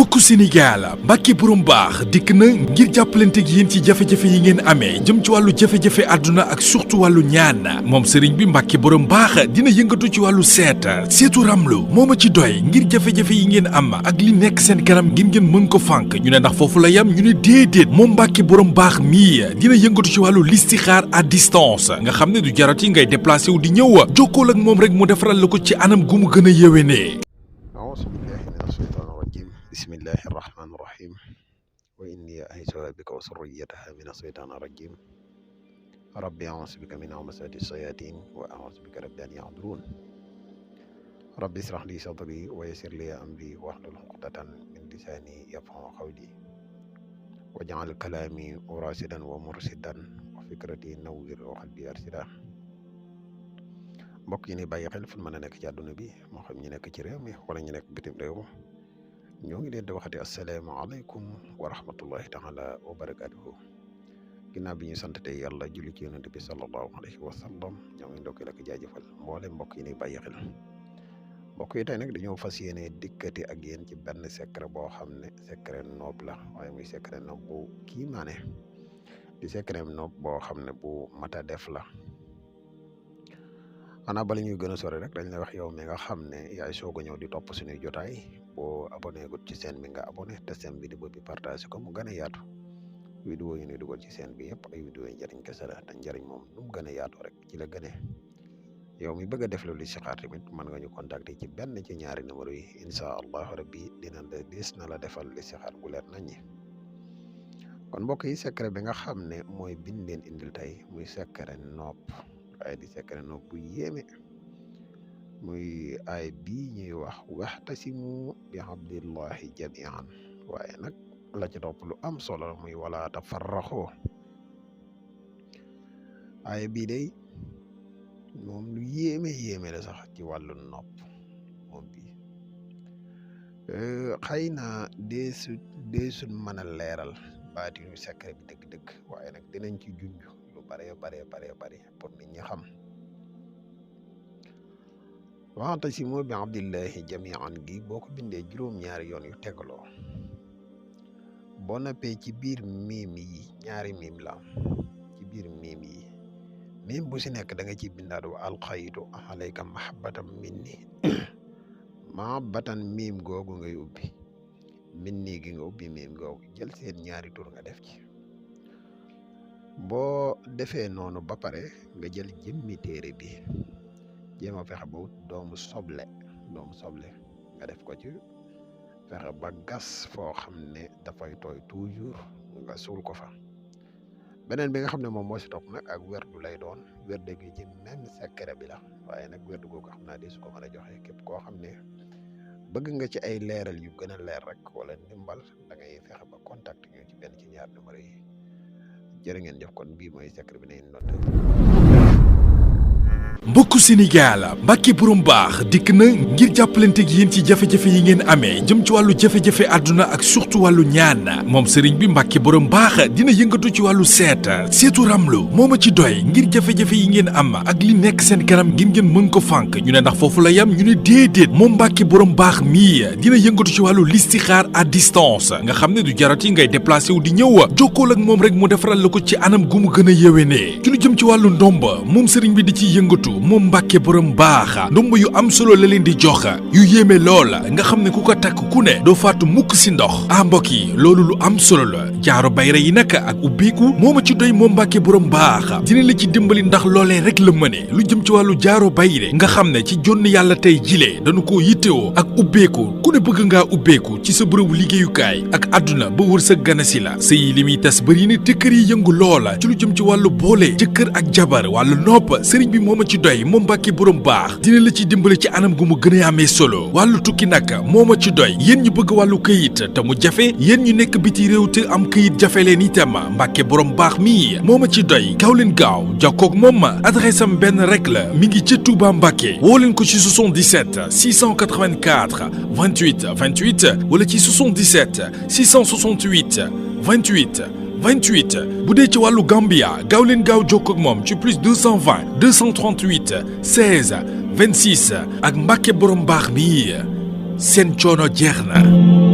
mbokku Sénégal Mbàkke borom baax dikk na ngir jàppalante ak yéen ci jafe-jafe yi ngeen amee jëm ci wàllu jafe-jafe àdduna ak surtout wàllu ñaan moom sëriñ bi Mbàkke borom baax dina yëngatu ci wàllu seetu ramlu moo ma ci doy ngir jafe-jafe yi ngeen am ak li nekk seen kanam ngir ngeen mën ko fànk ñu ne ndax foofu la yam ñu ne déedéet moom Mbàkke borom baax mii dina yëngatu ci wàllu listixaar à distance nga xam ne du jarati ngay déplacé wu di ñëw jokkool ak moom rek mu defaral la ko ci anam gu mu gën a yéwénee. bismillahi irrahmani irrahim wa inni a'iizuha bika wa zurriyyataha mina shaytaani rajim rabbi a'uuzu bika min hamazaati shayaatiin wa a'uuzu bika rabbi an yahduruun rabbi ishrah li sadri wa yassir li amri wahlul uqdatan min lisaani yafqahu qawli waj'al kalaami raashidan wa murshidan wa fikrati nawwir wa qalbi arshida. Mbokk yi ni bàyyi xel fu mën a nekk ci àdduna bi moo xam ñu nekk ci réew mi wala ñu nekk bitim réew ñoo ngi leen di waxati asalaamaaleykum wa rahmatullahi taala wa barakaatuhu. Ginnaaw bi ñu sant tey yàlla julli ci yonent bi sallallahu alayhi wa sallam ñoo ngi ndokkeel ak jaajëfal mboolem mbokk yi ni bàyyi xel. Mbokk yi tey nag dañoo fas yéene dikkati ak yéen ci benn secret boo xam ne secret noob la waaye muy secret noob bu kii maane di secret noob boo xam ne bu mata def la. xanaa bala ñuy gën a sori rek dañ lay wax yow mi nga xam ne yaay soog a ñëw di topp suñuy jotaay boo abonné gut ci chaîne bi nga abonné te seen vidéo bi partagé ko mu gën a yaatu. Vidéo yi ñuy dugal ci chaîne bi yëpp ay vidéo yi njëriñ kese la te njëriñ moom nu mu gën a yaatoo rek ci la gënee. yow mi bëgg a def lu listixaar tamit mën nga ñu contacter ci benn ci ñaari numéro yi incha allahu rabbi dis na la defal listixaar gu leer nañ ñi. kon mbokk yi secret bi nga xam ne mooy biñ leen indil tey muy secret nopp. waaye di secret noob bu yéeme muy ay bii ñuy wax waxtasimu bi hablillahi jamian waaye nag la ci topp lu am solo muy wala tafarraxoo. ay bii day moom lu yéeme la sax ci wàllu nopp moom bi xëy na deesul mën a leeral baatinu secret bi dëgg-dëgg waaye nag dinañ ci junj lu bare pour nit ñi xam. wa'tasimu bi hablillahi jami'an gi boo ko bindee juróom-ñaari yoon yu tegaloo boo noppee ci biir miim yi ñaari miim la ci biir miim yi miim bu si nekk da nga ciy bindaat wa alqaytu alayka mahabbatan minni mahabbatan miim googu ngay ubbi minni gi nga ubbi miim googu jël seen ñaari tur nga def ci. boo defee noonu ba pare nga jël jëmmi téere bi jéem a fexe ba wut doomu soble nga def ko ci fexe ba gas foo xam ne dafay tooy toujours nga suul ko fa. beneen bi nga xam ne moom moo si topp nag ak werdu lay doon werde gi ci même secret bi la waaye nag werdu googu xam naa di su ko mën a joxe képp koo xam ne bëgg nga ci ay leeral yu gën a leer rek wala ndimbal da ngay fexe ba contact ñu ci benn ci ñaar numéro yi. jërë ngeen jëf kon bii mooy secret bi nañ noté. mbokku Sénégal Mbàkke borom baax dikk na ngir jàppalante ak yéen ci jafe-jafe yi ngeen amee jëm ci wàllu jafe-jafe àdduna ak surtout wàllu ñaan moom sëriñ bi Mbàkke borom baax dina yëngatu ci wàllu seetu ramlu moo ma ci doy ngir jafe-jafe yi ngeen am ak li nekk seen kanam ngir ngeen mën ko fànk ñu ne ndax foofu la yam ñu ne déedéet moom Mbàkke borom baax mii dina yëngatu ci wàllu listixaar à distance nga xam ne du jarati ngay déplacé wu di ñëw jokkool ak moom rek mu defaral la ko ci anam gu mu gën a yéwénee ci lu jëm ci wàllu ndomba moom sëriñ bi di ci yëngatu moom Mbàkke borom baax ndomb yu am solo la leen di jox yu yéeme lool nga xam ne ku ko takk ku ne doo faatu mukk si ndox mbokk yi loolu lu am solo la jaaro bayra yi nag ak ubbeeku moo ma ci doy moom Mbàkke borom baax dina la ci dimbali ndax loolee rek la mëne lu jëm ci wàllu jaaro bayre nga xam ne ci jonn yàlla tey jilee dañu ko yittewoo ak ubbeeku ku ne bëgg ngaa ubbeeku ci sa bërëbu liggéeyukaay ak àdduna ba wër sa ganasi la sëy li muy tas bëri na te kër yi yëngu loola ci lu jëm ci wàllu boole jëkkër ak jabar wàllu nopp sëriñ bi moo ma ci doy moom Mbàkke borom baax dina la ci dimbale ci anam gu mu gën a amee solo wàllu tukki nag moo ma ci doy yéen ñu bëgg wàllu këyit te mu jafe yéen ñu nekk biti réew te am këyit jafe leen itam Mbàkke borom baax mii moo ma ci doy gaaw leen gaaw jokkoog moom adresse am benn rek la mi ngi ci Touba Mbàkke woo leen ko ci 77 684 28 28 wala ci 77 668 28 bu dee ci wàllu Gambia gaaw leen gaaw jokkoo ak moom ci plus 220 238 16 26 ak Mbàkke borom baax mi seen coono jeex na.